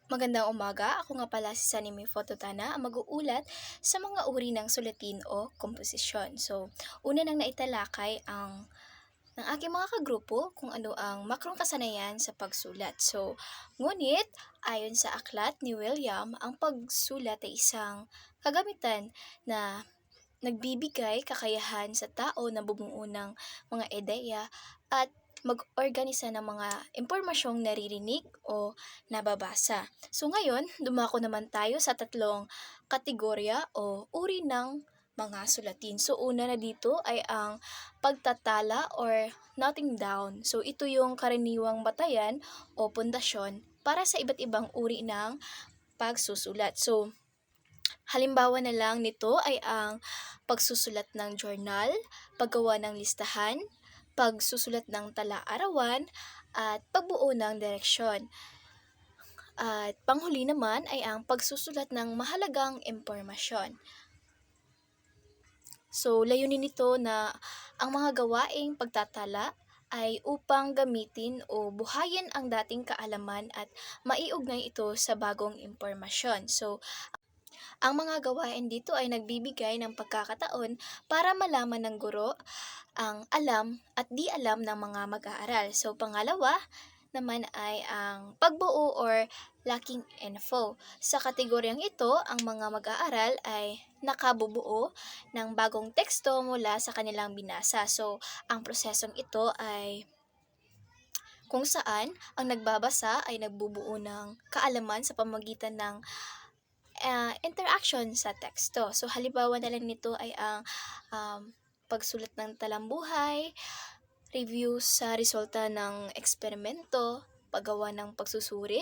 Magandang umaga, ako nga pala si Sanimi Fototana, ang mag-uulat sa mga uri ng sulatin o komposisyon. So, una nang naitalakay ng aking mga kagrupo kung ano ang makrong kasanayan sa pagsulat. So, ngunit, ayon sa aklat ni William, ang pagsulat ay isang kagamitan na nagbibigay kakayahan sa tao na bumuo ng mga ideya at mag-organisa ng mga impormasyong naririnig o nababasa. So ngayon, dumako naman tayo sa tatlong kategorya o uri ng mga sulatin. So una na dito ay ang pagtatala or noting down. So ito yung karaniwang batayan o pundasyon para sa iba't ibang uri ng pagsusulat. So halimbawa na lang nito ay ang pagsusulat ng journal, paggawa ng listahan, pagsusulat ng tala-arawan, at pagbuo ng direksyon. At panghuli naman ay ang pagsusulat ng mahalagang impormasyon. So, layunin nito na ang mga gawaing pagtatala ay upang gamitin o buhayin ang dating kaalaman at maiugnay ito sa bagong impormasyon. So, ang mga gawain dito ay nagbibigay ng pagkakataon para malaman ng guro ang alam at di alam ng mga mag-aaral. So, pangalawa naman ay ang pagbuo or lacking info. Sa kategoryang ito, ang mga mag-aaral ay nakabubuo ng bagong teksto mula sa kanilang binasa. So, ang prosesong ito ay kung saan ang nagbabasa ay nagbubuo ng kaalaman sa pamagitan ng interaction sa teksto. So, halimbawa na lang nito ay ang pagsulat ng talambuhay, review sa resulta ng eksperimento, paggawa ng pagsusuri,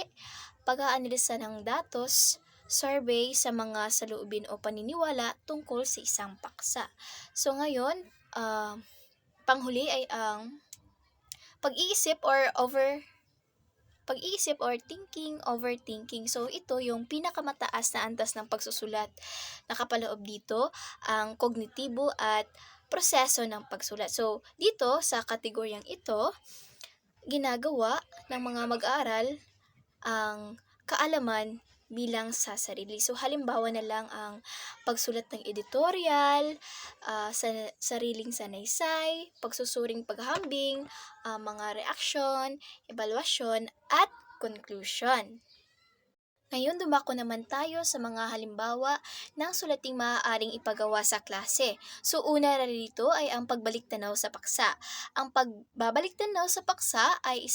pag-aanalisa ng datos, survey sa mga saloobin o paniniwala tungkol sa isang paksa. So, ngayon, panghuli ay ang pag-iisip or thinking, overthinking. So, ito yung pinakamataas na antas ng pagsusulat. Nakapaloob dito ang kognitibo at proseso ng pagsulat. So, dito sa kategoryang ito, ginagawa ng mga mag-aaral ang kaalaman bilang sa sarili. So, halimbawa na lang ang pagsulat ng editorial, sa sariling sanaysay, pagsusuring paghambing, mga reaksyon, evaluasyon, at conclusion. Ngayon, dumako naman tayo sa mga halimbawa ng sulating maaaring ipagawa sa klase. So, una na rito ay ang pagbalik-tanaw sa paksa. Ang pagbabalik-tanaw sa paksa ay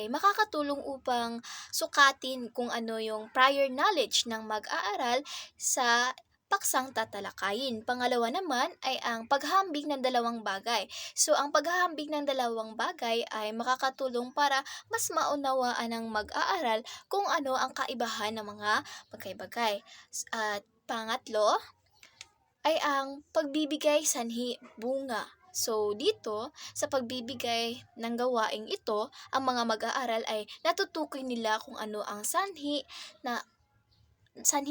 makakatulong upang sukatin kung ano yung prior knowledge ng mag-aaral sa paksang tatalakayin. Pangalawa naman ay ang paghahambing ng dalawang bagay. So, ang paghahambing ng dalawang bagay ay makakatulong para mas maunawaan ng mag-aaral kung ano ang kaibahan ng mga bagay-bagay. At pangatlo ay ang pagbibigay sanhi bunga. So, dito, sa pagbibigay ng gawaing ito, ang mga mag-aaral ay natutukoy nila kung ano ang sanhi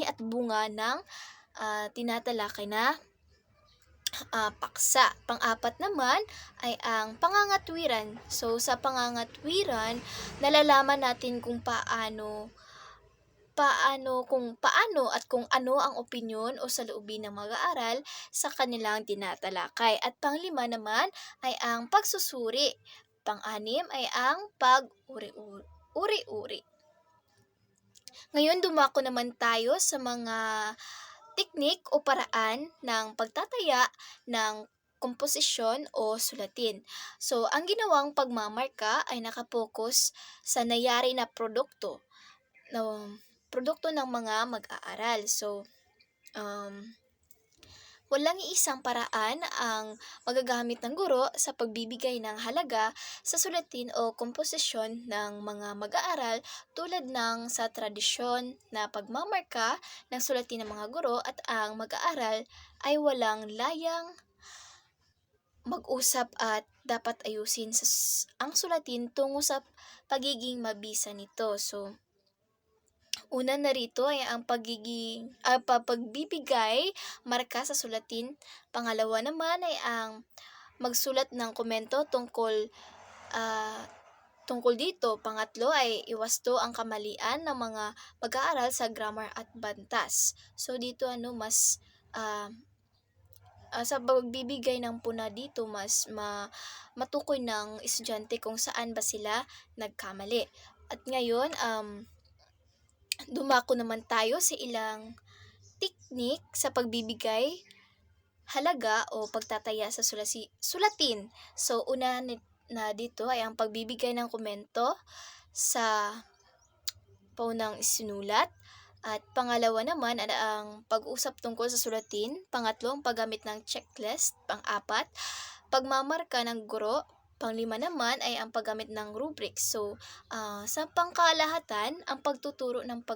at bunga ng tinatalakay na paksa. Pang-apat naman ay ang pangangatwiran. So, sa pangangatwiran, nalalaman natin kung paano at kung ano ang opinyon o saloobin ng mag-aaral sa kanilang tinatalakay. At panglima naman ay ang pagsusuri. Pang-anim ay ang pag-uri-uri. Ngayon, dumako naman tayo sa mga teknik o paraan ng pagtataya ng komposisyon o sulatin. So, ang ginawang pagmamarka ay nakapokus sa nangyari na produkto ng mga mag-aaral. So, walang iisang paraan ang magagamit ng guro sa pagbibigay ng halaga sa sulatin o komposisyon ng mga mag-aaral tulad ng sa tradisyon na pagmamarka ng sulatin ng mga guro at ang mag-aaral ay walang layang mag-usap at dapat ayusin ang sulatin tungo sa pagiging mabisa nito. So, una na rito ay ang pagbibigay marka sa sulatin. Pangalawa naman ay ang magsulat ng komento tungkol Tungkol dito, pangatlo ay iwasto ang kamalian ng mga mag-aaral sa grammar at bantas. So dito mas ah, sa pagbibigay ng puna dito matukoy ng estudyante kung saan ba sila nagkamali. At ngayon, dumako naman tayo sa ilang teknik sa pagbibigay halaga o pagtataya sa sulatin. So una na dito ay ang pagbibigay ng komento sa paunang isinulat. At pangalawa naman ay ang pag-usap tungkol sa sulatin. Pangatlo, ang paggamit ng checklist. Pang-apat, pagmamarka ng guro. Panglima naman ay ang paggamit ng rubric. So, sa pangkalahatan, ang pagtuturo ng